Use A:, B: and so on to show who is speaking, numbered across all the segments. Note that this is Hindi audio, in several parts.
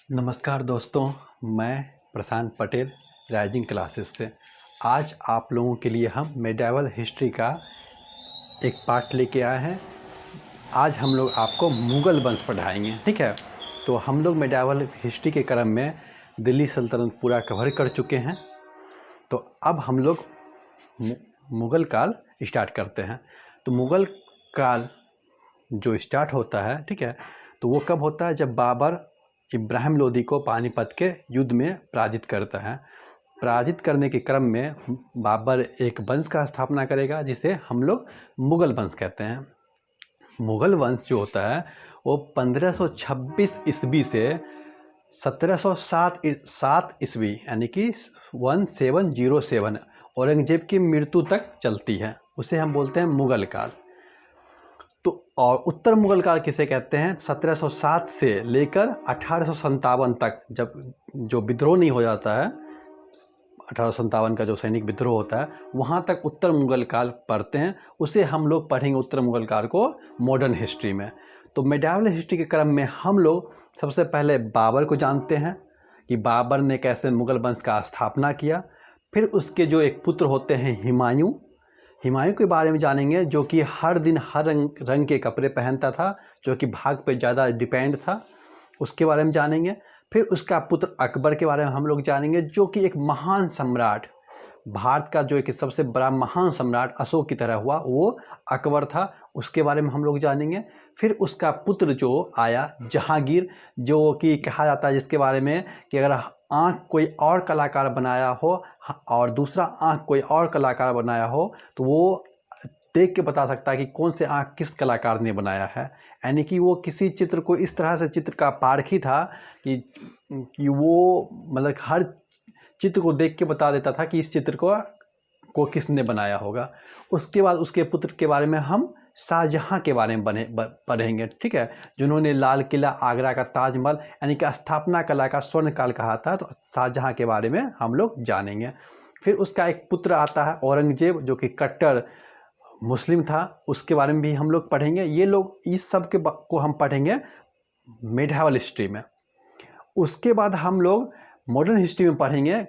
A: नमस्कार दोस्तों, मैं प्रशांत पटेल राइजिंग क्लासेस से। आज आप लोगों के लिए हम मेडिएवल हिस्ट्री का एक पार्ट लेके आए हैं। आज हम लोग आपको मुग़ल वंश पढ़ाएंगे, ठीक है। तो हम लोग मेडिएवल हिस्ट्री के क्रम में दिल्ली सल्तनत पूरा कवर कर चुके हैं। तो अब हम लोग मुग़ल काल स्टार्ट करते हैं। तो मुग़ल काल जो स्टार्ट होता है, ठीक है, तो वो कब होता है? जब बाबर इब्राहिम लोदी को पानीपत के युद्ध में पराजित करता है। पराजित करने के क्रम में बाबर एक वंश का स्थापना करेगा जिसे हम लोग मुग़ल वंश कहते हैं। मुग़ल वंश जो होता है वो 1526 ईस्वी से 1707 ईस्वी यानी कि 1707 औरंगजेब की मृत्यु तक चलती है। उसे हम बोलते हैं मुग़ल काल। तो और उत्तर मुग़ल काल किसे कहते हैं? 1707 से लेकर 1857 तक, जब जो विद्रोह नहीं हो जाता है, 1857 का जो सैनिक विद्रोह होता है, वहाँ तक उत्तर मुग़ल काल पढ़ते हैं। उसे हम लोग पढ़ेंगे उत्तर मुग़ल काल को मॉडर्न हिस्ट्री में। तो मेडिएवल हिस्ट्री के क्रम में हम लोग सबसे पहले बाबर को जानते हैं कि बाबर ने कैसे मुग़ल वंश का स्थापना किया। फिर उसके जो एक पुत्र होते हैं हुमायूं के बारे में जानेंगे, जो कि हर दिन हर रंग के कपड़े पहनता था, जो कि भाग पे ज़्यादा डिपेंड था, उसके बारे में जानेंगे। फिर उसका पुत्र अकबर के बारे में हम लोग जानेंगे, जो कि एक महान सम्राट, भारत का जो एक सबसे बड़ा महान सम्राट अशोक की तरह हुआ, वो अकबर था, उसके बारे में हम लोग जानेंगे। फिर उसका पुत्र जो आया जहांगीर, जो कि कहा जाता है जिसके बारे में कि अगर आँख कोई और कलाकार बनाया हो और दूसरा आँख कोई और कलाकार बनाया हो तो वो देख के बता सकता है कि कौन से आँख किस कलाकार ने बनाया है। यानी कि वो किसी चित्र को इस तरह से चित्र का पारखी था कि वो मतलब हर चित्र को देख के बता देता था कि इस चित्र को किसने बनाया होगा। उसके बाद उसके पुत्र के बारे में हम शाहजहाँ के बारे में पढ़ेंगे, ठीक है, जिन्होंने लाल किला, आगरा का ताजमहल यानी कि स्थापना कला का स्वर्ण काल कहा था। तो शाहजहाँ के बारे में हम लोग जानेंगे। फिर उसका एक पुत्र आता है औरंगजेब, जो कि कट्टर मुस्लिम था, उसके बारे में भी हम लोग पढ़ेंगे। ये लोग इस सब को हम पढ़ेंगे मेडिएवल हिस्ट्री में। उसके बाद हम लोग मॉडर्न हिस्ट्री में पढ़ेंगे।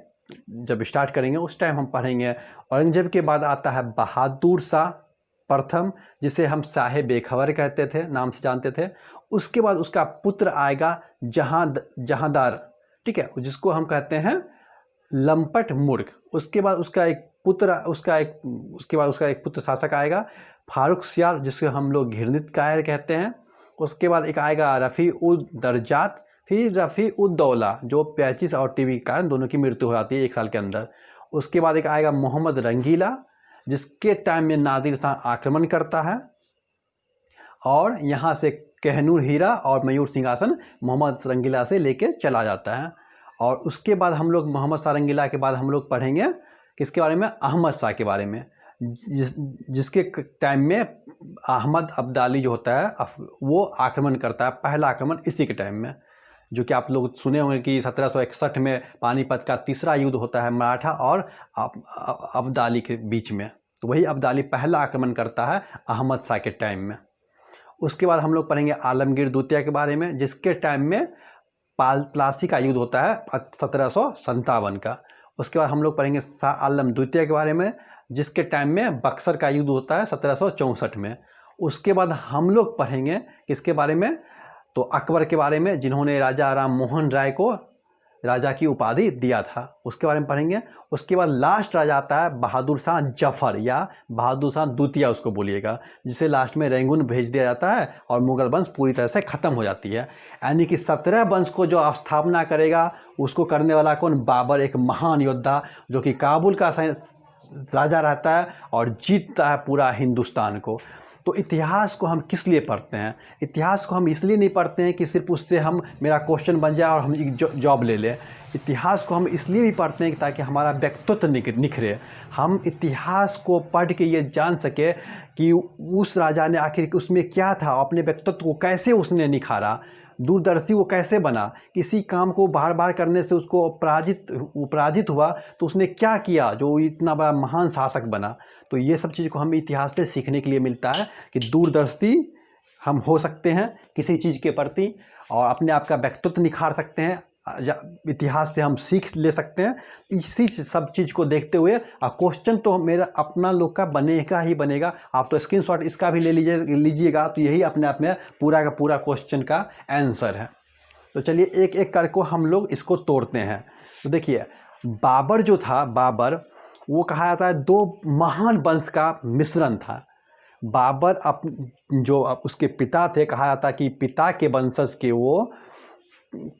A: जब स्टार्ट करेंगे उस टाइम हम पढ़ेंगे औरंगजेब के बाद आता है बहादुर शाह प्रथम, जिसे हम शाह बेखबर कहते थे, नाम से जानते थे। उसके बाद उसका पुत्र आएगा जहांदार, ठीक है, जिसको हम कहते हैं लंपट मूर्ख। उसके बाद उसका एक पुत्र शासक आएगा फारूक सियार, जिसको हम लोग घृणित कायर कहते हैं। उसके बाद एक आएगा रफ़ी उद दरजात, फिर रफ़ी उद दौला, जो पेचिस और टीबी के कारण दोनों की मृत्यु हो जाती है 1 साल के अंदर। उसके बाद एक आएगा मोहम्मद रंगीला, जिसके टाइम में नादिर शाह आक्रमण करता है और यहाँ से कहनूर हीरा और मयूर सिंहासन मोहम्मद रंगीला से लेके चला जाता है। और उसके बाद हम लोग मोहम्मद शाह रंगीला के बाद हम लोग पढ़ेंगे किसके बारे में? अहमद शाह के बारे में, जिसके टाइम में अहमद अब्दाली जो होता है वो आक्रमण करता है, पहला आक्रमण इसी के टाइम में, जो कि आप लोग सुने होंगे कि 1761 में पानीपत का तीसरा युद्ध होता है मराठा और अब्दाली के बीच में। तो वही अब्दाली पहला आक्रमण करता है अहमद शाह के टाइम में। उसके बाद हम लोग पढ़ेंगे आलमगीर द्वितीय के बारे में, जिसके टाइम में प्लासी का युद्ध होता है 1757 का। उसके बाद हम लोग पढ़ेंगे शाह आलम द्वितीय के बारे में, जिसके टाइम में बक्सर का युद्ध होता है 1764 में। उसके बाद हम लोग पढ़ेंगे किसके बारे में? तो अकबर के बारे में, जिन्होंने राजा राम मोहन राय को राजा की उपाधि दिया था, उसके बारे में पढ़ेंगे। उसके बाद लास्ट राजा आता है बहादुर शाह जफर या बहादुर शाह द्वितीय उसको बोलिएगा, जिसे लास्ट में रंगून भेज दिया जाता है और मुग़ल वंश पूरी तरह से ख़त्म हो जाती है। यानी कि 17 वंश को जो स्थापना करेगा उसको करने वाला कौन? बाबर, एक महान योद्धा जो कि काबुल का राजा रहता है और जीतता है पूरा हिंदुस्तान को। तो इतिहास को हम किस लिए पढ़ते हैं? इतिहास को हम इसलिए नहीं पढ़ते हैं कि सिर्फ उससे हम मेरा क्वेश्चन बन जाए और हम एक जॉब ले लें। इतिहास को हम इसलिए भी पढ़ते हैं कि ताकि हमारा व्यक्तित्व निखरे। हम इतिहास को पढ़ के ये जान सके कि उस राजा ने आखिर उसमें क्या था, अपने व्यक्तित्व को कैसे उसने निखारा, दूरदर्शी वो कैसे बना, किसी काम को बार बार करने से उसको पराजित हुआ तो उसने क्या किया जो इतना बड़ा महान शासक बना। तो ये सब चीज़ को हम इतिहास से सीखने के लिए मिलता है कि दूरदर्शी हम हो सकते हैं किसी चीज़ के प्रति। और अपने आप का व्यक्तित्व निखार सकते हैं। इतिहास से हम सीख ले सकते हैं। इसी सब चीज़ को देखते हुए क्वेश्चन तो मेरा अपना लोग का बनेगा ही बनेगा। आप तो स्क्रीनशॉट इसका भी ले लीजिएगा, तो यही अपने आप में पूरा का पूरा क्वेश्चन का आंसर है। तो चलिए एक एक करके हम लोग इसको तोड़ते हैं। तो देखिए, बाबर जो था, बाबर वो कहा जाता है 2 महान वंश का मिश्रण था। बाबर जो उसके पिता थे, कहा जाता है कि पिता के वंशज के वो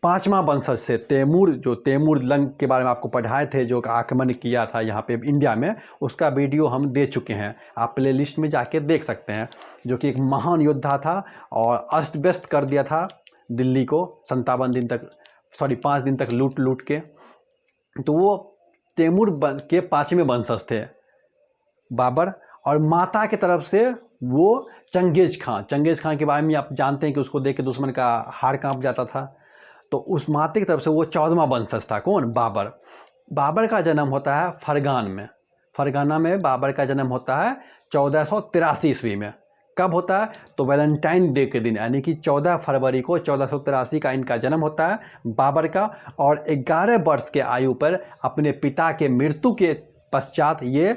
A: 5वां वंशज से तैमूर, जो तैमूर लंग के बारे में आपको पढ़ाए थे, जो आक्रमण किया था यहाँ पे इंडिया में, उसका वीडियो हम दे चुके हैं, आप प्ले लिस्ट में जाके देख सकते हैं। जो कि एक महान योद्धा था और अस्त व्यस्त कर दिया था दिल्ली को 5 दिन तक लूट के। तो वो तैमूर के 5वें वंशज थे बाबर। और माता की तरफ से वो चंगेज़ खां के बारे में आप जानते हैं कि उसको देख के दुश्मन का हाड़ कांप जाता था। तो उस माता की तरफ से वो 14वां वंशज था। कौन? बाबर। बाबर का जन्म होता है फरगाना में बाबर का जन्म होता है 1483 ईस्वी में। कब होता है? तो वैलेंटाइन डे के दिन, यानी कि 14 फरवरी को 1483 का इनका जन्म होता है बाबर का। और 11 वर्ष के आयु पर अपने पिता के मृत्यु के पश्चात ये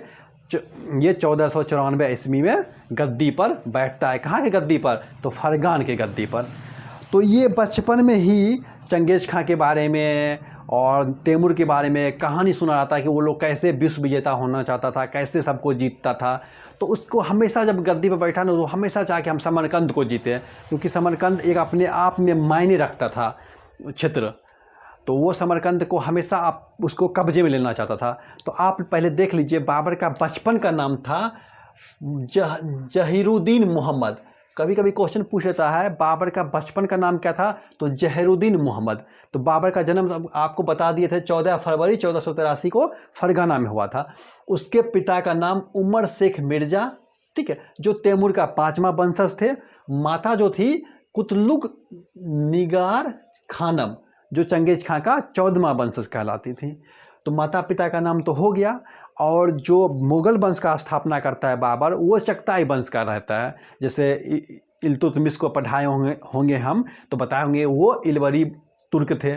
A: 1494 ईस्वी में गद्दी पर बैठता है। कहाँ के गद्दी पर? तो फरगान के गद्दी पर। तो ये बचपन में ही चंगेज़ खां के बारे में और तैमूर के बारे में कहानी सुना जाता है कि वो लोग कैसे विश्व विजेता होना चाहता था, कैसे सबको जीतता था। तो उसको हमेशा जब गद्दी पर बैठा ना, तो हमेशा चाहे कि हम समरकंद को जीते, क्योंकि समरकंद एक अपने आप में मायने रखता था क्षेत्र। तो वो समरकंद को हमेशा आप उसको कब्जे में लेना चाहता था। तो आप पहले देख लीजिए, बाबर का बचपन का नाम था जहीरुद्दीन मोहम्मद। कभी कभी क्वेश्चन पूछ लेता है बाबर का बचपन का नाम क्या था, तो जहीरुद्दीन मोहम्मद। तो बाबर का जन्म आपको बता दिए थे 14 फरवरी 1483 को फरगाना में हुआ था। उसके पिता का नाम उमर शेख मिर्ज़ा, ठीक है, जो तैमूर का 5वां वंशज थे। माता जो थी कुतलुक निगार खानम, जो चंगेज़ खां का 14वां वंशज कहलाती थी। तो माता पिता का नाम तो हो गया। और जो मुग़ल वंश का स्थापना करता है बाबर, वो चगताई वंश का रहता है। जैसे इल्तुतमिश को पढ़ाए होंगे हम, तो बताए होंगे वो इलवरी तुर्क थे।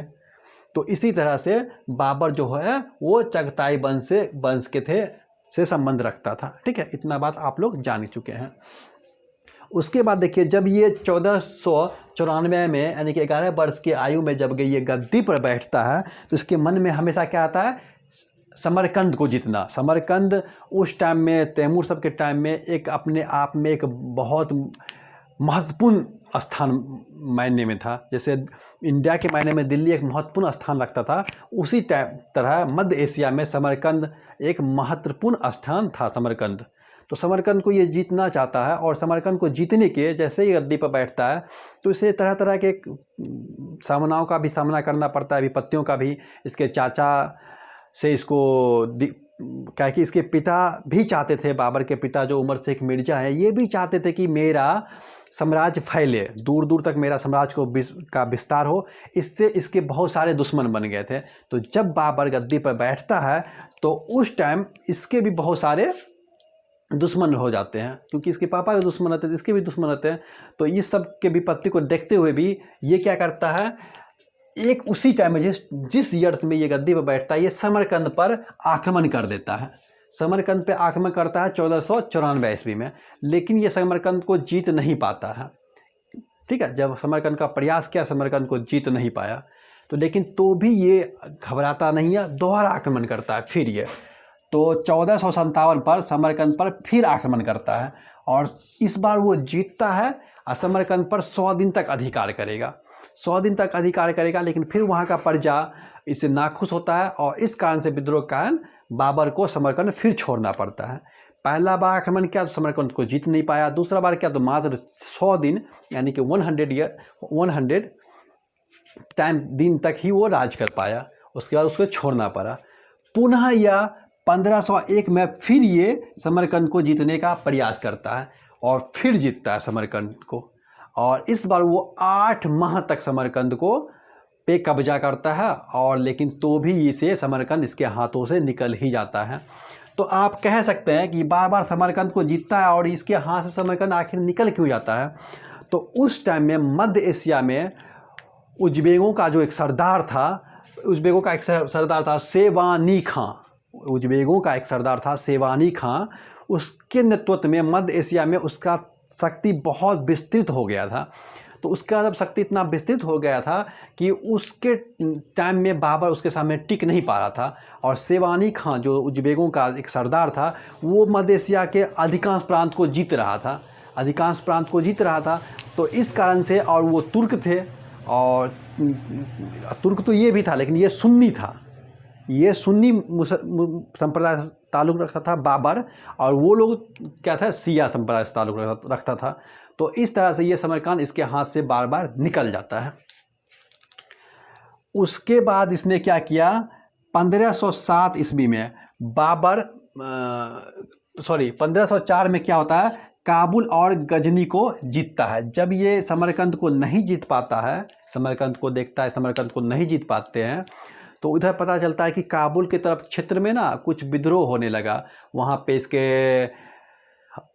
A: तो इसी तरह से बाबर जो है वो चगताई वंश के से संबंध रखता था। ठीक है, इतना बात आप लोग जान चुके हैं। उसके बाद देखिए, जब ये 1494 में, यानी कि 11 वर्ष की आयु में जब ये गद्दी पर बैठता है, तो इसके मन में हमेशा क्या आता है? समरकंद को जीतना। समरकंद उस टाइम में, तैमूर सब के टाइम में, एक अपने आप में एक बहुत महत्वपूर्ण स्थान मायने में था। जैसे इंडिया के मायने में दिल्ली एक महत्वपूर्ण स्थान रखता था, उसी तरह मध्य एशिया में समरकंद एक महत्वपूर्ण स्थान था। समरकंद, तो समरकंद को ये जीतना चाहता है। और समरकंद को जीतने के जैसे ही गद्दी पर बैठता है, तो इसे तरह तरह के सामनाओं का भी सामना करना पड़ता है, विपत्तियों का भी। इसके चाचा से इसको क्या कि इसके पिता भी चाहते थे, बाबर के पिता जो उमर शेख मिर्ज़ा है, ये भी चाहते थे कि मेरा साम्राज्य फैले, दूर दूर तक मेरा साम्राज्य का विस्तार हो। इससे इसके बहुत सारे दुश्मन बन गए थे। तो जब बाबर गद्दी पर बैठता है, तो उस टाइम इसके भी बहुत सारे दुश्मन हो जाते हैं, क्योंकि इसके पापा के दुश्मन होते हैं, इसके भी दुश्मन होते हैं। तो इस सब के विपत्ति को देखते हुए भी ये क्या करता है, एक उसी टाइम में जिस ईयर में ये गद्दी पर बैठता है, ये समरकंद पर आक्रमण कर देता है। समरकंद पे आक्रमण करता है 1494 ईस्वी में। लेकिन ये समरकंद को जीत नहीं पाता है। ठीक है, जब समरकंद का प्रयास किया, समरकंद को जीत नहीं पाया। तो लेकिन तो भी ये घबराता नहीं है, दोबारा आक्रमण करता है फिर ये। तो 1457 पर समरकंद पर फिर आक्रमण करता है, और इस बार वो जीतता है और समरकंद पर 100 दिन तक अधिकार करेगा। 100 दिन तक अधिकार करेगा, लेकिन फिर वहाँ का प्रजा इससे नाखुश होता है, और इस कारण से विद्रोह के कारण बाबर को समरकंद फिर छोड़ना पड़ता है। पहला बार आक्रमण किया तो समरकंद को जीत नहीं पाया, दूसरा बार किया तो मात्र 100 दिन, यानी कि 100 दिन तक ही वो राज कर पाया। उसके बाद उसको छोड़ना पड़ा। पुनः यह 1501 में फिर ये समरकंद को जीतने का प्रयास करता है, और फिर जीतता है समरकंद को। और इस बार वो 8 माह तक समरकंद को पे कब्जा करता है, और लेकिन तो भी इसे समरकंद इसके हाथों से निकल ही जाता है। तो आप कह सकते हैं कि बार बार समरकंद को जीतता है, और इसके हाथ से समरकंद आखिर निकल क्यों जाता है? तो उस टाइम में मध्य एशिया में उज़्बेकों का जो एक सरदार था, उज़्बेकों का एक सरदार था सेवानी खां, उज़्बेकों का एक सरदार था सेवानी खां, उसके नेतृत्व में मध्य एशिया में उसका शक्ति बहुत विस्तृत हो गया था। तो उसका जब शक्ति इतना विस्तृत हो गया था कि उसके टाइम में बाबर उसके सामने टिक नहीं पा रहा था, और सेवानी खां जो उज़्बेकों का एक सरदार था, वो मध्य एशिया के अधिकांश प्रांत को जीत रहा था, अधिकांश प्रांत को जीत रहा था। तो इस कारण से, और वो तुर्क थे, और तुर्क तो ये भी था लेकिन ये सुन्नी था, ये सुन्नी संप्रदाय से ताल्लुक़ रखता था बाबर, और वो लोग क्या था, शिया संप्रदाय से ताल्लुक़ रखता था। तो इस तरह से ये समरकंद इसके हाथ से बार बार निकल जाता है। उसके बाद इसने क्या किया, 1507 ईस्वी में बाबर 1504 में क्या होता है, काबुल और गजनी को जीतता है। जब ये समरकंद को नहीं जीत पाता है, समरकंद को देखता है, समरकंद को नहीं जीत पाते हैं, तो उधर पता चलता है कि काबुल की तरफ क्षेत्र में ना कुछ विद्रोह होने लगा। वहाँ पे इसके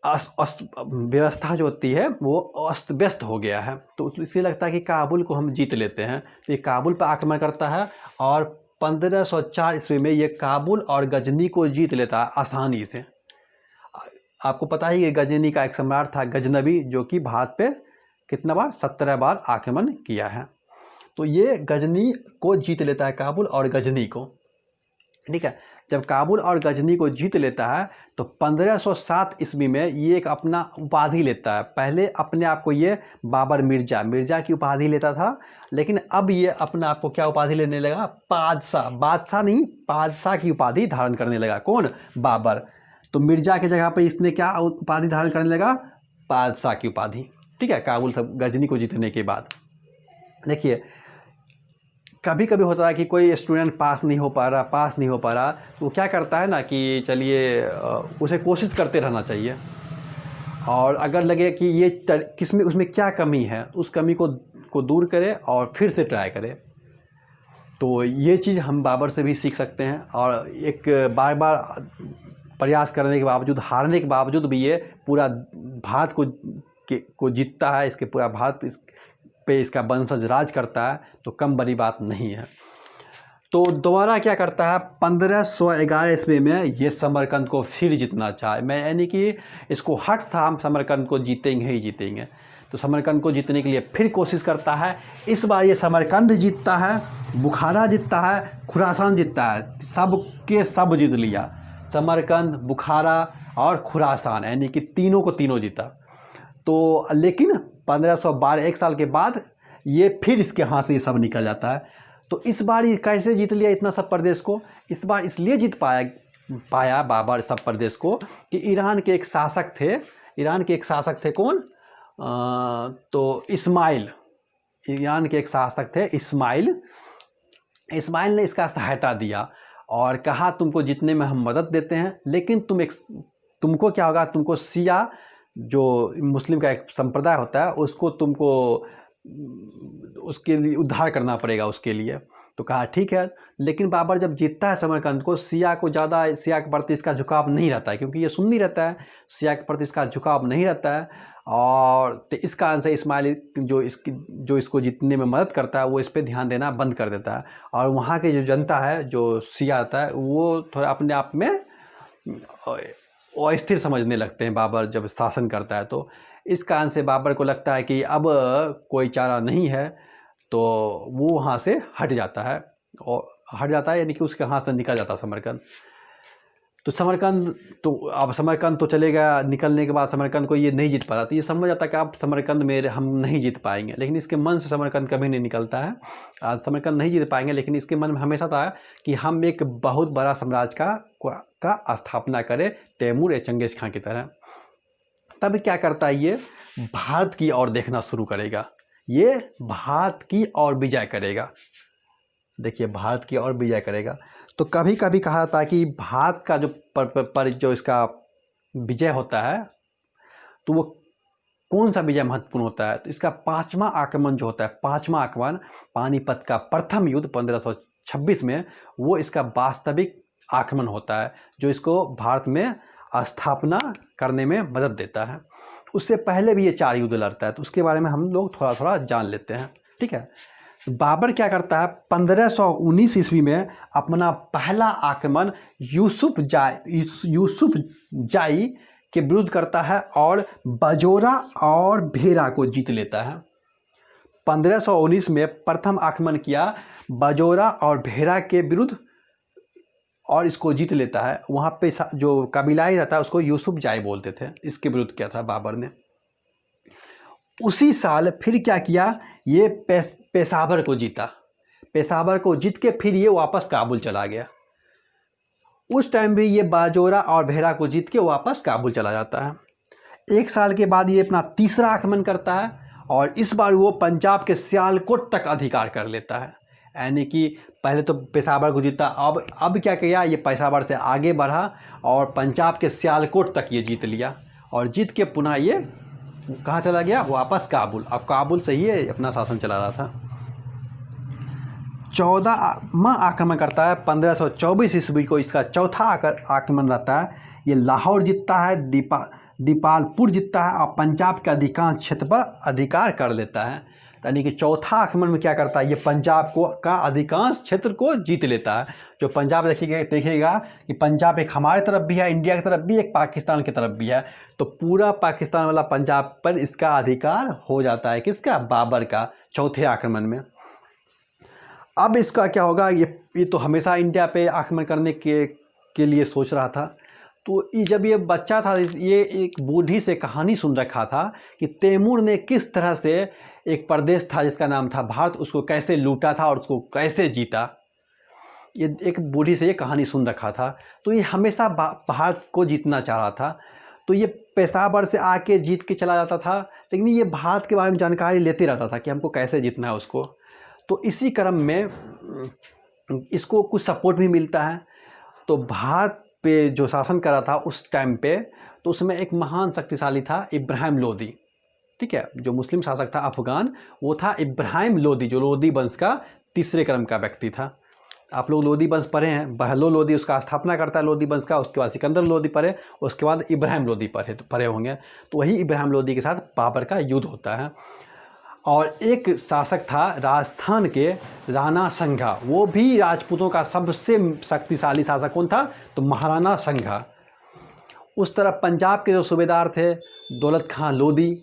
A: व्यवस्था जो होती है वो अस्त व्यस्त हो गया है। तो इसलिए लगता है कि काबुल को हम जीत लेते हैं। तो ये काबुल पर आक्रमण करता है, और 1504 ईस्वी में ये काबुल और गजनी को जीत लेता है आसानी से। आपको पता ही है गजनी का एक सम्राट था गजनवी, जो कि भारत पे कितना बार, 17 बार आक्रमण किया है। तो ये गजनी को जीत लेता है, काबुल और गजनी को, ठीक है। जब काबुल और गजनी को जीत लेता है तो 1507 ईस्वी में ये एक अपना उपाधि लेता है। पहले अपने आप को ये बाबर मिर्ज़ा की उपाधि लेता था, लेकिन अब ये अपने आप को क्या उपाधि लेने लगा, बादशाह नहीं, बादशाह की उपाधि धारण करने लगा। कौन, बाबर। तो मिर्ज़ा की जगह पर इसने क्या उपाधि धारण करने लगा, बादशाह की उपाधि, ठीक है, काबुल गजनी को जीतने के बाद। देखिए कभी कभी होता है कि कोई स्टूडेंट पास नहीं हो पा रहा, तो वो क्या करता है ना कि चलिए उसे कोशिश करते रहना चाहिए, और अगर लगे कि ये किसमें उसमें क्या कमी है, उस कमी को दूर करे और फिर से ट्राई करे। तो ये चीज़ हम बाबर से भी सीख सकते हैं, और एक बार बार प्रयास करने के बावजूद, हारने के बावजूद भी ये पूरा भारत को जीतता है, इसके पूरा भारत पे इसका वंशज राज करता है, तो कम बड़ी बात नहीं है। तो दोबारा क्या करता है, 1511 ईस्वी में ये समरकंद को फिर जीतना चाहे, मैं यानी कि इसको हट था, हम समरकंद को जीतेंगे ही जीतेंगे। तो समरकंद को जीतने के लिए फिर कोशिश करता है। इस बार ये समरकंद जीतता है, बुखारा जीतता है, खुरासान जीतता है, सब के सब जीत लिया, समरकंद, बुखारा और खुरासान, यानी कि तीनों को तीनों जीता। तो लेकिन 1512 एक साल के बाद ये फिर इसके हाथ से ये सब निकल जाता है। तो इस बार ये कैसे जीत लिया इतना सब प्रदेश को, इस बार इसलिए जीत पाया बाबर सब प्रदेश को कि ईरान के एक शासक थे, कौन, तो इस्माइल, ईरान के एक शासक थे इस्माइल ने इसका सहायता दिया और कहा तुमको जीतने में हम मदद देते हैं, लेकिन तुमको क्या होगा, तुमको शिया जो मुस्लिम का एक संप्रदाय होता है उसको तुमको उसके लिए उद्धार करना पड़ेगा उसके लिए। तो कहा ठीक है, लेकिन बाबर जब जीतता है समरकंद को, शिया के प्रति इसका झुकाव नहीं रहता है, क्योंकि ये सुन्नी रहता है, शिया के प्रति इसका झुकाव नहीं रहता है। और तो इस कारण से इस्माइल जो इसको जीतने में मदद करता है वो इस पर ध्यान देना बंद कर देता है, और वहाँ की जो जनता है जो शिया आता है वो थोड़ा अपने आप में अस्थिर समझने लगते हैं बाबर जब शासन करता है। तो इस कारण से बाबर को लगता है कि अब कोई चारा नहीं है, तो वो वहाँ से हट जाता है, यानी कि उसके हाथ से निकल जाता है समरकंद। तो समरकंद तो चलेगा, निकलने के बाद समरकंद को ये नहीं जीत पा रहा, तो ये समझ जाता है कि अब समरकंद में हम नहीं जीत पाएंगे, लेकिन इसके मन से समरकंद कभी नहीं निकलता है। आज समरकंद नहीं जीत पाएंगे, लेकिन इसके मन में हमेशा था कि हम एक बहुत बड़ा साम्राज्य का स्थापना करें, तैमूर या चंगेज़ खां की तरह। तब क्या करता है, ये भारत की ओर देखना शुरू करेगा, ये भारत की ओर विजय करेगा। देखिए भारत की ओर विजय करेगा। तो कभी कभी कहा जाता है कि भारत का जो इसका विजय होता है, तो वो कौन सा विजय महत्वपूर्ण होता है, तो इसका 5वां आक्रमण जो होता है, 5वां आक्रमण पानीपत का प्रथम युद्ध 1526 में, वो इसका वास्तविक आक्रमण होता है जो इसको भारत में स्थापना करने में मदद देता है। उससे पहले भी ये 4 युद्ध लड़ता है, तो उसके बारे में हम लोग थोड़ा थोड़ा जान लेते हैं, ठीक है। बाबर क्या करता है, 1519 ईस्वी में अपना पहला आक्रमण यूसुफ जाई के विरुद्ध करता है और बाजोरा और भेरा को जीत लेता है। 1519 में प्रथम आक्रमण किया बाजोरा और भेरा के विरुद्ध और इसको जीत लेता है। वहाँ पे जो कबीलाई रहता है उसको यूसुफ जाई बोलते थे। इसके विरुद्ध किया था बाबर ने। उसी साल फिर क्या किया, ये पेशावर को जीता। पेशावर को जीत के फिर ये वापस काबुल चला गया। उस टाइम भी ये बाजोरा और भेरा को जीत के वापस काबुल चला जाता है। एक साल के बाद ये अपना तीसरा आक्रमण करता है और इस बार वो पंजाब के सियालकोट तक अधिकार कर लेता है। यानी कि पहले तो पेशावर को जीता, अब क्या किया, ये पेशावर से आगे बढ़ा और पंजाब के सियालकोट तक ये जीत लिया और जीत के पुनः ये कहाँ चला गया, वापस काबुल। अब काबुल से ही अपना शासन चला रहा था। 14वां आक्रमण करता है 1524 ईस्वी को। इसका चौथा आक्रमण रहता है। ये लाहौर जीतता है, दीपालपुर जीतता है और पंजाब के अधिकांश क्षेत्र पर अधिकार कर लेता है। यानी कि चौथा आक्रमण में क्या करता है, ये पंजाब का अधिकांश क्षेत्र को जीत लेता है। जो पंजाब देखिएगा कि पंजाब एक हमारे तरफ भी है, इंडिया की तरफ भी, एक पाकिस्तान की तरफ भी है। तो पूरा पाकिस्तान वाला पंजाब पर इसका अधिकार हो जाता है। किसका, बाबर का, चौथे आक्रमण में। अब इसका क्या होगा, ये तो हमेशा इंडिया पे आक्रमण करने के लिए सोच रहा था। तो जब ये बच्चा था, ये एक बूढ़ी से कहानी सुन रखा था कि तैमूर ने किस तरह से एक प्रदेश था जिसका नाम था भारत, उसको कैसे लूटा था और उसको कैसे जीता। ये एक बूढ़ी से ये कहानी सुन रखा था। तो ये हमेशा भारत को जीतना चाह रहा था। तो ये पेशावर से आके जीत के चला जाता था, लेकिन ये भारत के बारे में जानकारी लेते रहता था कि हमको कैसे जीतना है उसको। तो इसी क्रम में इसको कुछ सपोर्ट भी मिलता है। तो भारत पे जो शासन कर रहा था उस टाइम पे, तो उसमें एक महान शक्तिशाली था इब्राहिम लोदी। ठीक है, जो मुस्लिम शासक था अफगान, वो था इब्राहिम लोदी, जो लोदी वंश का तीसरे क्रम का व्यक्ति था। आप लोग लोदी वंश पढ़े हैं, बहलो लोदी उसका स्थापना करता है लोदी वंश का, उसके बाद सिकंदर लोदी पढ़े, उसके बाद इब्राहिम लोदी पढ़े होंगे। तो वही इब्राहिम लोदी के साथ बाबर का युद्ध होता है। और एक शासक था राजस्थान के राणा संघा, वो भी राजपूतों का सबसे शक्तिशाली शासक कौन था, तो महाराणा संघा। उस तरफ पंजाब के जो सूबेदार थे दौलत खां लोदी,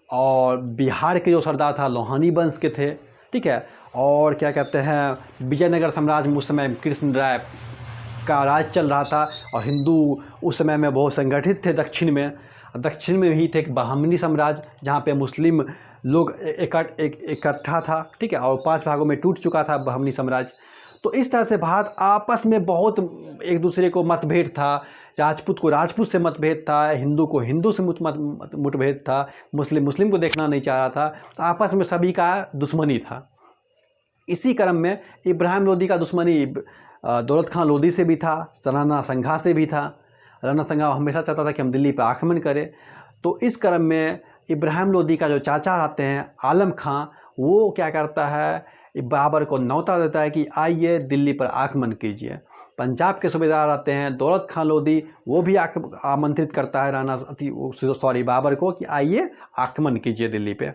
A: और बिहार के जो सरदार था लोहानी वंश के थे। ठीक है, और क्या कहते हैं, विजयनगर साम्राज्य में उस समय कृष्ण राय का राज चल रहा था और हिंदू उस समय में बहुत संगठित थे। दक्षिण में भी थे एक बहमनी साम्राज्य, जहाँ पे मुस्लिम लोग इकट्ठा था। ठीक है, और 5 भागों में टूट चुका था बहमनी साम्राज्य। तो इस तरह से भारत आपस में बहुत एक दूसरे को मतभेद था। राजपूत को राजपूत से मतभेद था, हिंदू को हिंदू से मतभेद था, मुस्लिम को देखना नहीं चाह रहा था। तो आपस में सभी का दुश्मनी था। इसी क्रम में इब्राहिम लोदी का दुश्मनी दौलत खां लोदी से भी था, राणा संघा से भी था। राणा संघा हमेशा चाहता था कि हम दिल्ली पर आक्रमण करें। तो इस क्रम में इब्राहिम लोदी का जो चाचा रहते हैं आलम खां, वो क्या करता है, बाबर को न्योता देता है कि आइए दिल्ली पर आक्रमण कीजिए। पंजाब के सूबेदार आते हैं दौलत खां लोदी, वो भी आमंत्रित करता है बाबर को कि आइए आक्रमण कीजिए दिल्ली पे।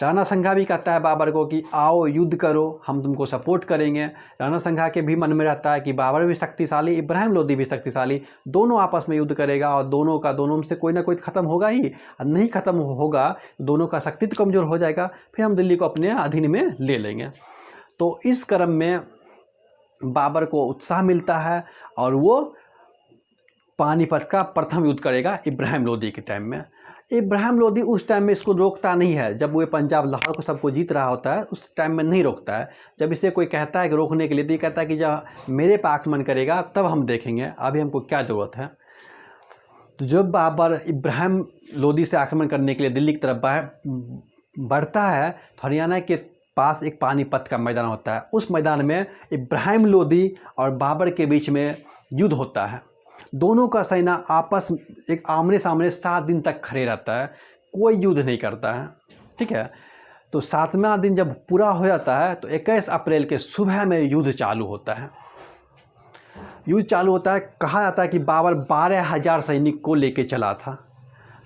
A: राणा संघा भी कहता है बाबर को कि आओ युद्ध करो, हम तुमको सपोर्ट करेंगे। राणा संघा के भी मन में रहता है कि बाबर भी शक्तिशाली, इब्राहिम लोदी भी शक्तिशाली, दोनों आपस में युद्ध करेगा और दोनों में से कोई ना कोई ख़त्म होगा ही। नहीं ख़त्म होगा, दोनों का शक्ति तो कमज़ोर हो जाएगा, फिर हम दिल्ली को अपने अधीन में ले लेंगे। तो इस क्रम में बाबर को उत्साह मिलता है और वो पानीपत का प्रथम युद्ध करेगा इब्राहिम लोदी के टाइम में। इब्राहिम लोदी उस टाइम में इसको रोकता नहीं है। जब वो पंजाब लाहौर को सबको जीत रहा होता है उस टाइम में नहीं रोकता है। जब इसे कोई कहता है कि रोकने के लिए, तो ये कहता है कि जब मेरे पर आक्रमण करेगा तब हम देखेंगे, अभी हमको क्या ज़रूरत है। तो जब बाबर इब्राहिम लोदी से आक्रमण करने के लिए दिल्ली की तरफ बढ़ता है, तो हरियाणा के पास एक पानीपत का मैदान होता है। उस मैदान में इब्राहिम लोदी और बाबर के बीच में युद्ध होता है। दोनों का सेना आपस एक आमने सामने 7 दिन तक खड़े रहता है, कोई युद्ध नहीं करता है। ठीक है, तो 7वां दिन जब पूरा हो जाता है तो 21 अप्रैल के सुबह में युद्ध चालू होता है। कहा जाता है कि बाबर 12,000 सैनिक को लेके चला था।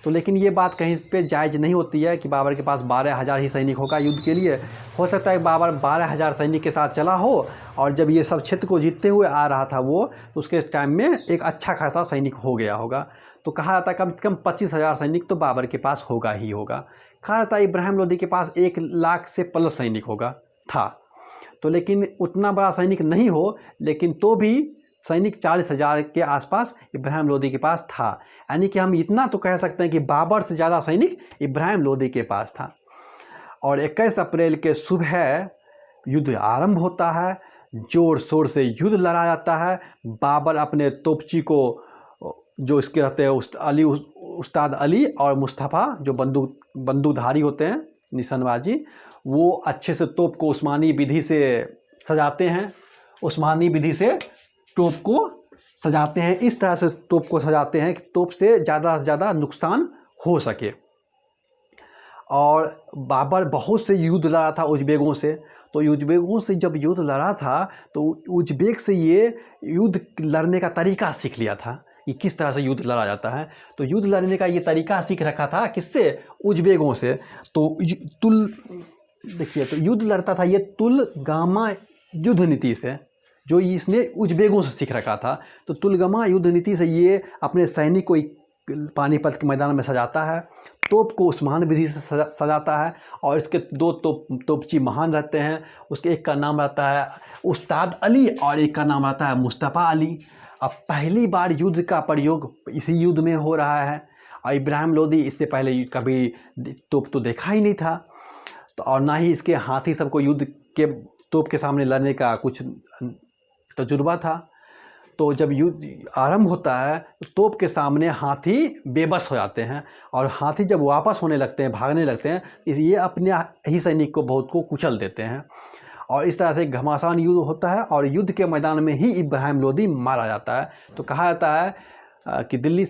A: तो लेकिन ये बात कहीं पे जायज़ नहीं होती है कि बाबर के पास 12,000 ही सैनिक होगा युद्ध के लिए। हो सकता है बाबर 12,000 सैनिक के साथ चला हो और जब ये सब क्षेत्र को जीतते हुए आ रहा था वो, तो उसके टाइम में एक अच्छा खासा सैनिक हो गया होगा। तो कहा जाता है कम से कम 25,000 सैनिक तो बाबर के पास होगा ही होगा। कहा जाता है इब्राहिम लोदी के पास 1 लाख से प्लस सैनिक था। तो लेकिन उतना बड़ा सैनिक नहीं हो, लेकिन तो भी सैनिक 40,000 के आसपास इब्राहिम लोदी के पास था। यानी कि हम इतना तो कह सकते हैं कि बाबर से ज़्यादा सैनिक इब्राहिम लोदी के पास था। और 21 अप्रैल के सुबह युद्ध आरंभ होता है, ज़ोर शोर से युद्ध लड़ा जाता है। बाबर अपने तोपची को, जो इसके रहते हैं उस्ताद अली और मुस्तफ़ा, जो बंदूकधारी होते हैं निशानबाजी, वो अच्छे से तोप को उस्मानी विधि से सजाते हैं। उस्मानी विधि से तोप को सजाते हैं, इस तरह से तोप को सजाते हैं कि तोप से ज़्यादा नुकसान हो सके। और बाबर बहुत से युद्ध लड़ा था उज़्बेकों से। तो उज़्बेकों से जब युद्ध लड़ा था तो उज़्बेक से ये युद्ध लड़ने का तरीका सीख लिया था कि किस तरह से युद्ध लड़ा जाता है। तो युद्ध लड़ने का ये तरीका सीख रखा था किससे? उज़्बेकों से। तो देखिए, तो युद्ध लड़ता था ये तुलगामा युद्ध नीति से, जो इसने उज़्बेकों से सीख रखा था। तो तुलगामा युद्ध नीति से ये अपने सैनिक को पानीपत के मैदान में सजाता है, तोप को उस्मान विधि से सजाता है। और इसके 2 तोपची महान रहते हैं। उसके एक का नाम रहता है उस्ताद अली और एक का नाम रहता है मुस्तफ़ा अली। अब पहली बार युद्ध का प्रयोग इसी युद्ध में हो रहा है और इब्राहिम लोदी इससे पहले कभी तोप तो देखा ही नहीं था। तो और ना ही इसके हाथी सबको युद्ध के तोप के सामने लड़ने का कुछ तजुर्बा था। तो जब युद्ध आरंभ होता है तो तोप के सामने हाथी बेबस हो जाते हैं और हाथी जब वापस होने लगते हैं, भागने लगते हैं, ये अपने ही सैनिक को बहुत को कुचल देते हैं। और इस तरह से घमासान युद्ध होता है और युद्ध के मैदान में ही इब्राहिम लोदी मारा जाता है। तो कहा जाता है कि दिल्ली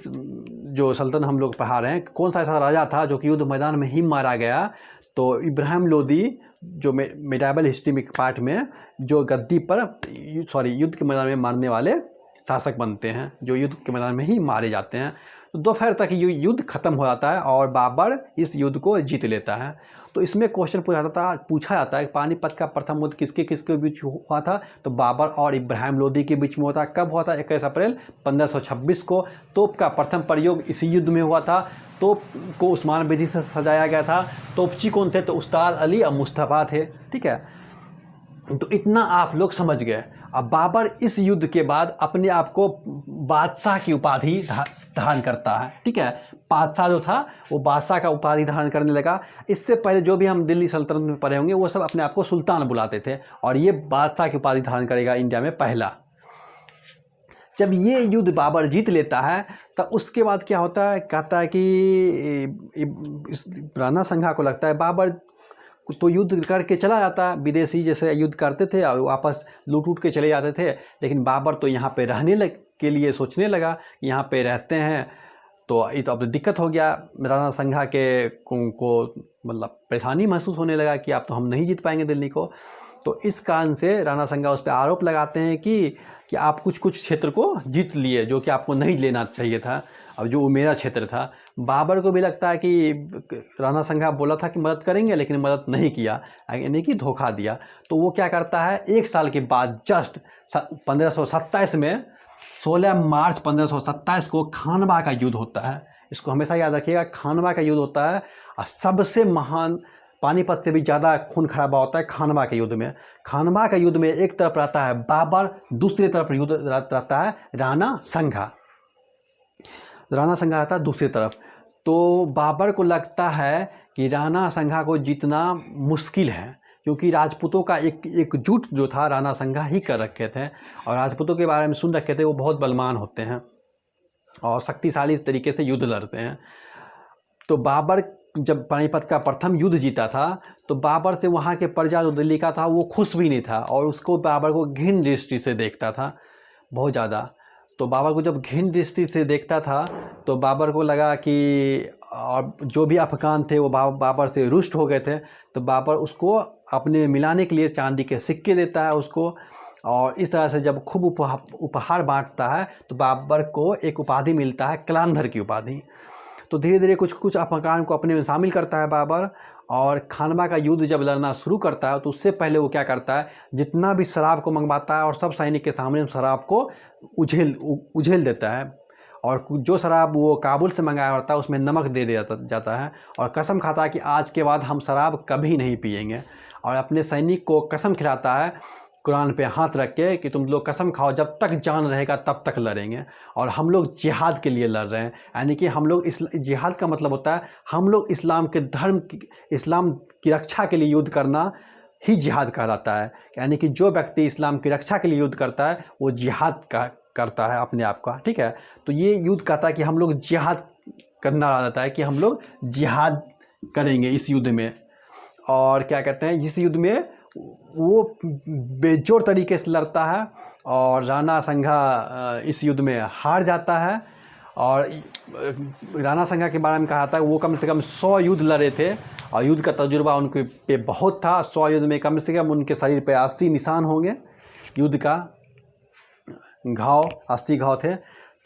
A: जो सल्तनत हम लोग पढ़ा रहे हैं, कौन सा ऐसा राजा था जो कि युद्ध मैदान में ही मारा गया? तो इब्राहिम लोदी जो मेडाइवल हिस्ट्री में पार्ट में जो गद्दी पर युद्ध के मैदान में मारने वाले शासक बनते हैं, जो युद्ध के मैदान में ही मारे जाते हैं। तो दोपहर तक ये युद्ध ख़त्म हो जाता है और बाबर इस युद्ध को जीत लेता है। तो इसमें क्वेश्चन पूछा जाता है कि पानीपत का प्रथम युद्ध किसके किसके बीच हुआ था? तो बाबर और इब्राहिम लोदी के बीच में हुआ था। कब हुआ था? 21 अप्रैल 1526 को। तोप का प्रथम प्रयोग इसी युद्ध में हुआ था। तोप को उस्मान विधि से सजाया गया था। तोपची कौन थे? तो उस्ताद अली और मुस्तफ़ा थे। ठीक है, तो इतना आप लोग समझ गए। अब बाबर इस युद्ध के बाद अपने आप को बादशाह की उपाधि धारण करता है। ठीक है, बादशाह जो था वो बादशाह का उपाधि धारण करने लगा। इससे पहले जो भी हम दिल्ली सल्तनत में पढ़े होंगे वो सब अपने आप को सुल्तान बुलाते थे और ये बादशाह की उपाधि धारण करेगा इंडिया में पहला। जब ये युद्ध बाबर जीत लेता है तब उसके बाद क्या होता है? कहता है कि राणा संघा को लगता है बाबर तो युद्ध करके चला जाता है, विदेशी जैसे युद्ध करते थे और वापस लूट के चले जाते थे। लेकिन बाबर तो यहाँ पे रहने के लिए सोचने लगा, यहाँ पे रहते हैं तो ये तो अब दिक्कत हो गया। राणा संघा को मतलब परेशानी महसूस होने लगा कि अब तो हम नहीं जीत पाएंगे दिल्ली को। तो इस कारण से राणा संघा उस पर आरोप लगाते हैं कि आप कुछ क्षेत्र को जीत लिए जो कि आपको नहीं लेना चाहिए था, अब जो मेरा क्षेत्र था। बाबर को भी लगता है कि राणा संघा बोला था कि मदद करेंगे लेकिन मदद नहीं किया, यानी कि धोखा दिया। तो वो क्या करता है, 1 साल के बाद जस्ट 1527 में 16 मार्च 1527 को खानवा का युद्ध होता है। इसको हमेशा याद रखिएगा, खानवा का युद्ध होता है और सबसे महान, पानीपत से भी ज़्यादा खून खराबा होता है खानवा के युद्ध में। खानवा का युद्ध में एक तरफ रहता है बाबर, दूसरी तरफ युद्ध रहता है राणा संघा रहता है दूसरी तरफ। तो बाबर को लगता है कि राणा संघा को जीतना मुश्किल है क्योंकि राजपूतों का एकजुट जो था राणा संघा ही कर रखे थे और राजपूतों के बारे में सुन रखे थे, वो बहुत बलवान होते हैं और शक्तिशाली इस तरीके से युद्ध लड़ते हैं। तो बाबर जब पानीपत का प्रथम युद्ध जीता था तो बाबर से वहाँ के प्रजा जो दिल्ली का था वो खुश भी नहीं था और उसको बाबर को घिन दृष्टि से देखता था बहुत ज़्यादा। तो बाबर को जब घिन दृष्टि से देखता था तो बाबर को लगा कि और जो भी अफगान थे वो बाबर से रुष्ट हो गए थे। तो बाबर उसको अपने मिलाने के लिए चांदी के सिक्के देता है उसको, और इस तरह से जब खूब उपहार बांटता है तो बाबर को एक उपाधि मिलता है, कलांधर की उपाधि। तो धीरे धीरे कुछ कुछ अपकान को अपने में शामिल करता है बाबर। और खानवा का युद्ध जब लड़ना शुरू करता है तो उससे पहले वो क्या करता है, जितना भी शराब को मंगवाता है और सब सैनिक के सामने शराब को उझेल देता है। और जो शराब वो काबुल से मंगाया होता है उसमें नमक दे दिया जाता है और कसम खाता है कि आज के बाद हम शराब कभी नहीं पिएंगे। और अपने सैनिक को कसम खिलाता है कुरान पे हाथ रख के कि तुम लोग कसम खाओ, जब तक जान रहेगा तब तक लड़ेंगे। और हम लोग जिहाद के लिए लड़ रहे हैं, यानी कि हम लोग जिहाद का मतलब होता है हम लोग इस्लाम के धर्म इस्लाम की रक्षा के लिए युद्ध करना ही जिहाद कहलाता है। यानी कि जो व्यक्ति इस्लाम की रक्षा के लिए युद्ध करता है वो जिहाद करता है अपने आप का, ठीक है। तो ये युद्ध कहता है कि हम लोग जिहाद करना रहता है कि हम लोग जिहाद करेंगे इस युद्ध में। और क्या कहते हैं, इस युद्ध में वो बेजोड़ तरीके से लड़ता है और राणा संघा इस युद्ध में हार जाता है। और राणा संघा के बारे में कहा था वो कम से कम 100 युद्ध लड़े थे और युद्ध का तजुर्बा उनके पे बहुत था। 100 युद्ध में कम से कम उनके शरीर पे 80 निशान होंगे, युद्ध का घाव 80 घाव थे।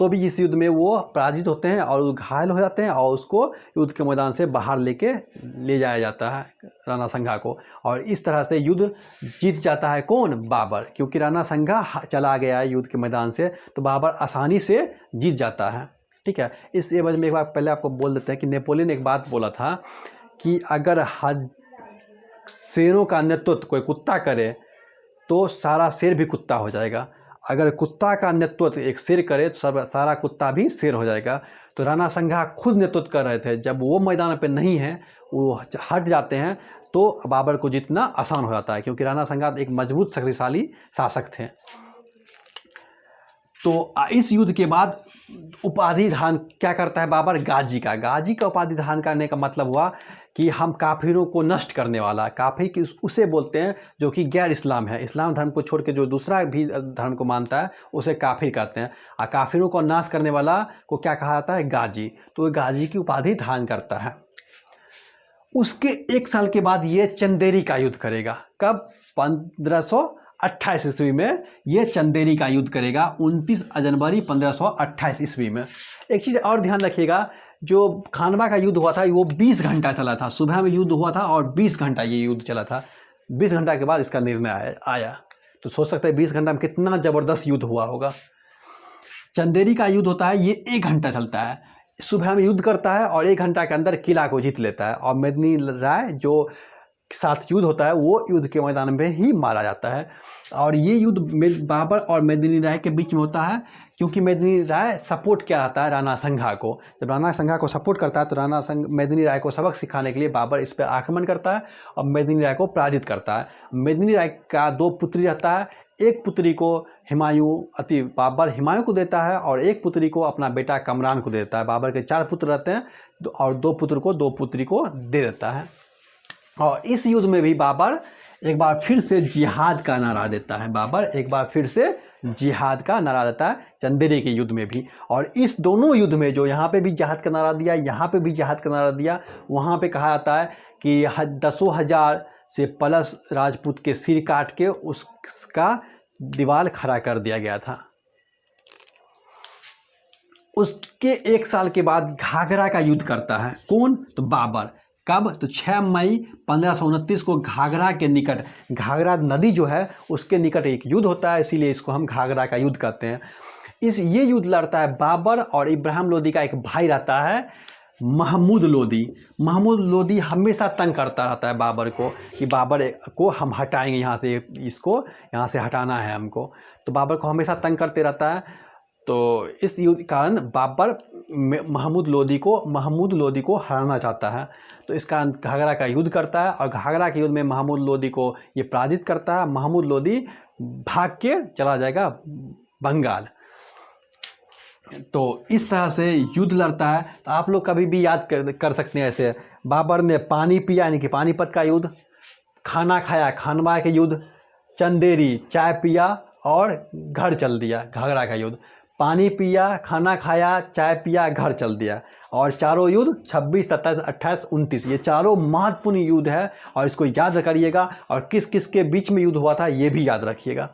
A: तो भी इस युद्ध में वो पराजित होते हैं और घायल हो जाते हैं और उसको युद्ध के मैदान से बाहर ले जाया जाता है राणा संघा को। और इस तरह से युद्ध जीत जाता है कौन, बाबर। क्योंकि राणा संघा चला गया है युद्ध के मैदान से तो बाबर आसानी से जीत जाता है, ठीक है। इस एवज में एक बार पहले आपको बोल देते हैं कि नेपोलियन एक बात बोला था कि अगर शेरों का नेतृत्व कोई कुत्ता करे तो सारा शेर भी कुत्ता हो जाएगा। अगर कुत्ता का नेतृत्व एक शेर करे तो सारा कुत्ता भी शेर हो जाएगा। तो राणा संघा खुद नेतृत्व कर रहे थे, जब वो मैदान पे नहीं है वो हट जाते हैं तो बाबर को जीतना आसान हो जाता है, क्योंकि राणा संघा एक मजबूत शक्तिशाली शासक थे। तो इस युद्ध के बाद उपाधि धारण क्या करता है बाबर, गाजी का उपाधि धारण करने का मतलब हुआ कि हम काफिरों को नष्ट करने वाला। काफिर की उसे बोलते हैं जो कि गैर इस्लाम है, इस्लाम धर्म को छोड़ के जो दूसरा भी धर्म को मानता है उसे काफिर कहते हैं। और काफिरों को नाश करने वाला को क्या कहा जाता है, गाजी। तो गाजी की उपाधि धारण करता है। उसके 1 साल के बाद ये चंदेरी का युद्ध करेगा। कब, 1528 ईस्वी में ये चंदेरी का युद्ध करेगा, 29 जनवरी 1528 ईस्वी में। एक चीज़ और ध्यान रखिएगा, जो खानवा का युद्ध हुआ था वो 20 घंटा चला था। सुबह में युद्ध हुआ था और 20 घंटा ये युद्ध चला था। 20 घंटा के बाद इसका निर्णय आया। तो सोच सकते हैं 20 घंटा में कितना ज़बरदस्त युद्ध हुआ होगा। चंदेरी का युद्ध होता है, ये 1 घंटा चलता है। सुबह में युद्ध करता है और 1 घंटा के अंदर किला को जीत लेता है। और मेदिनी राय जो साथ युद्ध होता है वो युद्ध के मैदान में ही मारा जाता है। और ये युद्ध बाबर और मेदिनी राय के बीच में होता है, क्योंकि मेदिनी राय सपोर्ट किया जाता है राणा संघा को। जब राणा संघा को सपोर्ट करता है तो मेदिनी राय को सबक सिखाने के लिए बाबर इस पर आक्रमण करता है और मेदिनी राय को पराजित करता है। मेदिनी राय का 2 पुत्री रहता है, एक पुत्री को बाबर हुमायूं को देता है और एक पुत्री को अपना बेटा कमरान को देता है। बाबर के 4 पुत्र रहते हैं और 2 पुत्री को दे देता है। और इस युद्ध में भी बाबर एक बार फिर से जिहाद का नारा देता है। बाबर एक बार फिर से जिहाद का नारा देता है चंदेरी के युद्ध में भी। और इस दोनों युद्ध में जो यहाँ पे भी जिहाद का नारा दिया, यहाँ पे भी जिहाद का नारा दिया, वहाँ पे कहा जाता है कि 10,000 से प्लस राजपूत के सिर काट के उसका दीवार खड़ा कर दिया गया था। उसके 1 साल के बाद घाघरा का युद्ध करता है कौन, तो बाबर। कब, तो 6 मई 1529 को घाघरा के निकट, घाघरा नदी जो है उसके निकट एक युद्ध होता है, इसीलिए इसको हम घाघरा का युद्ध कहते हैं। ये युद्ध लड़ता है बाबर और इब्राहिम लोदी का एक भाई रहता है महमूद लोदी। महमूद लोदी हमेशा तंग करता रहता है बाबर को कि बाबर को हम हटाएंगे यहाँ से, इसको यहाँ से हटाना है हमको। तो बाबर को हमेशा तंग करते रहता है। तो इस युद्ध कारण बाबर महमूद लोदी को हराना चाहता है। तो इसका घाघरा का युद्ध करता है और घाघरा के युद्ध में महमूद लोदी को ये पराजित करता है। महमूद लोदी भाग के चला जाएगा बंगाल। तो इस तरह से युद्ध लड़ता है। तो आप लोग कभी भी याद कर सकते हैं ऐसे, बाबर ने पानी पिया यानी कि पानीपत का युद्ध, खाना खाया खानवा के युद्ध, चंदेरी चाय पिया और घर चल दिया घाघरा का युद्ध। पानी पिया, खाना खाया, चाय पिया, घर चल दिया। और चारों युद्ध 26, 27, 28, 29 ये चारों महत्वपूर्ण युद्ध है और इसको याद करिएगा। और किस किस के बीच में युद्ध हुआ था ये भी याद रखिएगा।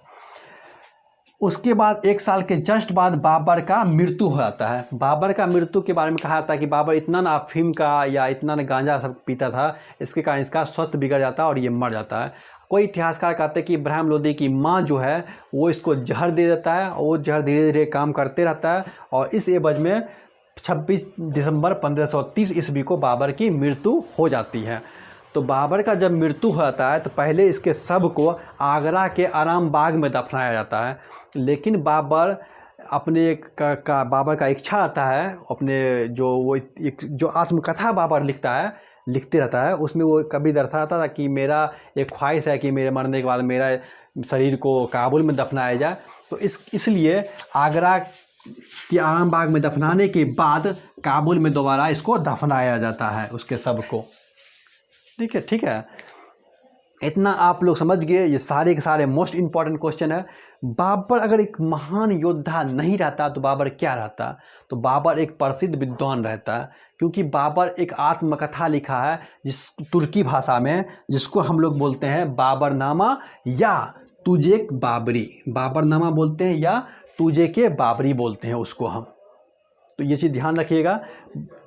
A: उसके बाद 1 साल के जस्ट बाद बाबर का मृत्यु हो जाता है। बाबर का मृत्यु के बारे में कहा जाता है कि बाबर इतना ना अफीम का या इतना ना गांजा सब पीता था, इसके कारण इसका स्वास्थ्य बिगड़ जाता है और ये मर जाता है। कोई इतिहासकार कहते हैं कि इब्राहिम लोदी की माँ जो है वो इसको जहर दे देता है और वो जहर धीरे धीरे काम करते रहता है और इस एवज में 26 दिसंबर 1530 ईस्वी को बाबर की मृत्यु हो जाती है। तो बाबर का जब मृत्यु हो जाता है तो पहले इसके शव को आगरा के आराम बाग में दफनाया जाता है, लेकिन बाबर अपने बाबर का इच्छा रहता है, अपने जो आत्मकथा बाबर लिखते रहता है, उसमें वो कभी दर्शाता था कि मेरा एक ख्वाहिश है कि मेरे मरने के बाद मेरा शरीर को काबुल में दफनाया जाए। तो इसलिए आगरा के आराम बाग में दफनाने के बाद काबुल में दोबारा इसको दफनाया जाता है, उसके शव को। ठीक है, इतना आप लोग समझ गए। ये सारे के सारे मोस्ट इम्पॉर्टेंट क्वेश्चन है। बाबर अगर एक महान योद्धा नहीं रहता तो बाबर क्या रहता? तो बाबर एक प्रसिद्ध विद्वान रहता है, क्योंकि बाबर एक आत्मकथा लिखा है तुर्की भाषा में, जिसको हम लोग बोलते हैं बाबरनामा या तुजेक बाबरी। बाबरनामा बोलते हैं या तुझे के बाबरी बोलते हैं उसको हम। तो ये चीज़ ध्यान रखिएगा,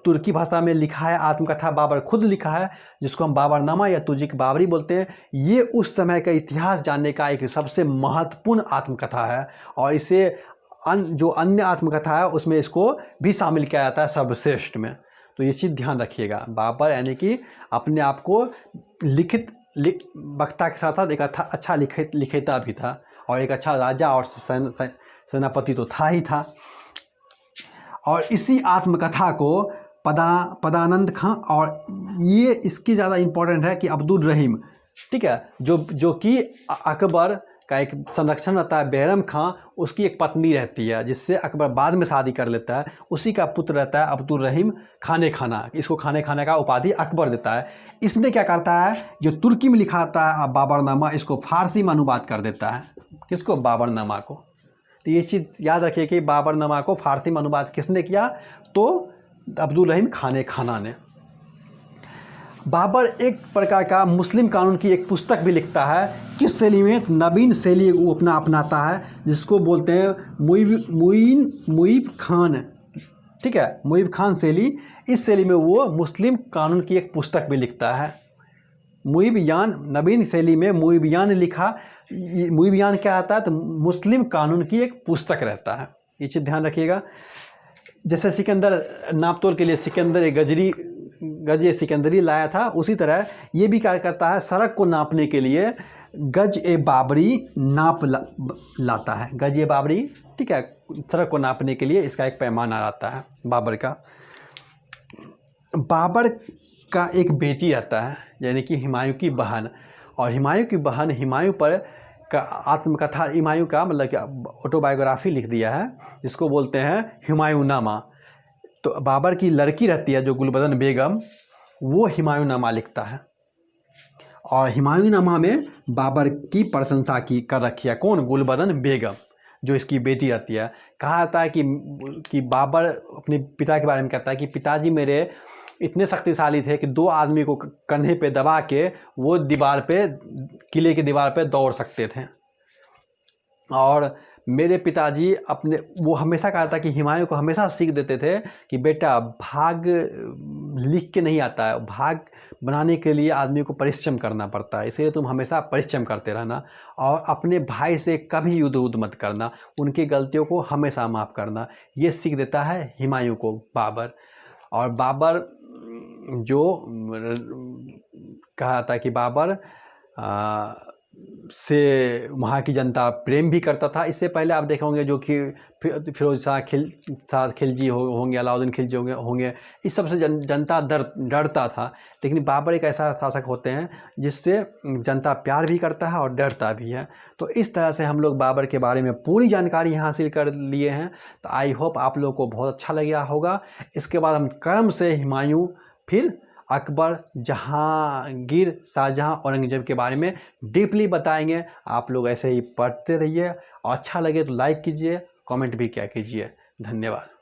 A: तुर्की भाषा में लिखा है आत्मकथा, बाबर खुद लिखा है, जिसको हम बाबरनामा या तुझे के बाबरी बोलते हैं। ये उस समय का इतिहास जानने का एक सबसे महत्वपूर्ण आत्मकथा है और इसे जो अन्य आत्मकथा है उसमें इसको भी शामिल किया जाता है सर्वश्रेष्ठ में। तो ये चीज़ ध्यान रखिएगा। बाबर यानी कि अपने आप को वक्ता के साथ साथ एक अच्छा लिखिता भी था और एक अच्छा राजा और सेनापति तो था ही था। और इसी आत्मकथा को पदानंद खां, और ये इसकी ज़्यादा इम्पोर्टेंट है कि अब्दुल रहीम, ठीक है, जो कि अकबर का एक संरक्षण रहता है, बैरम खां, उसकी एक पत्नी रहती है जिससे अकबर बाद में शादी कर लेता है। उसी का पुत्र रहता है अब्दुल रहीम खाने खाना। इसको खाने खाने का उपाधि अकबर देता है। इसने क्या करता है, जो तुर्की में लिखा आता है बाबरनामा, इसको फारसी में अनुवाद कर देता है। किसको? बाबरनामा को। तो ये चीज़ याद रखिए कि बाबरनामा को फारसी में अनुवाद किसने किया? तो अब्दुल रहीम खाने खाना ने। बाबर एक प्रकार का मुस्लिम कानून की एक पुस्तक भी लिखता है। किस शैली में? नवीन शैली वो अपनाता है, जिसको बोलते हैं मुइब खान। ठीक है, मुइब खान शैली। इस शैली में वो मुस्लिम कानून की एक पुस्तक भी लिखता है। मुइबियान, नवीन शैली में मुइबियान लिखा। मुइबियान क्या आता है? तो मुस्लिम कानून की एक पुस्तक रहता है। ये चीज़ ध्यान रखिएगा। जैसे सिकंदर नापतोल के लिए सिकंदर एक गज सिकंदरी लाया था, उसी तरह ये भी क्या करता है, सड़क को नापने के लिए गज ए बाबरी नाप लाता है। गज ए बाबरी, ठीक है, सड़क को नापने के लिए इसका एक पैमाना आता है बाबर का। बाबर का एक बेटी रहता है, यानी कि हुमायूं की बहन, और हुमायूं की बहन हुमायूं पर का आत्मकथा, हुमायूं का मतलब कि ऑटोबायोग्राफी लिख दिया है, जिसको बोलते हैं हुमायूंनामा। तो बाबर की लड़की रहती है जो गुलबदन बेगम, वो हुमायूंनामा लिखता है और हुमायूंनामा में बाबर की प्रशंसा कर रखी है। कौन? गुलबदन बेगम, जो इसकी बेटी रहती है। कहा जाता है कि बाबर अपने पिता के बारे में कहता है कि पिताजी मेरे इतने शक्तिशाली थे कि 2 आदमी को कंधे पे दबा के वो किले की दीवार पे दौड़ सकते थे। और मेरे पिताजी वो हमेशा कहा था कि हुमायूं को हमेशा सीख देते थे कि बेटा, भाग लिख के नहीं आता है, भाग बनाने के लिए आदमी को परिश्रम करना पड़ता है, इसलिए तुम हमेशा परिश्रम करते रहना और अपने भाई से कभी युद्ध मत करना, उनकी गलतियों को हमेशा माफ़ करना। ये सीख देता है हुमायूं को बाबर। और बाबर जो कहा था कि बाबर से वहाँ की जनता प्रेम भी करता था। इससे पहले आप देखे होंगे जो कि फिरोज शाह खिलजी होंगे, अलाउद्दीन खिलजी होंगे, इस सब से जनता डरता था। लेकिन बाबर एक ऐसा शासक होते हैं जिससे जनता प्यार भी करता है और डरता भी है। तो इस तरह से हम लोग बाबर के बारे में पूरी जानकारी हासिल कर लिए हैं। तो आई होप आप लोगों को बहुत अच्छा लगा होगा। इसके बाद हम क्रम से हुमायूं, फिर अकबर, जहांगीर, शाहजहां, औरंगजेब के बारे में डीपली बताएंगे। आप लोग ऐसे ही पढ़ते रहिए और अच्छा लगे तो लाइक कीजिए, कमेंट भी क्या कीजिए। धन्यवाद।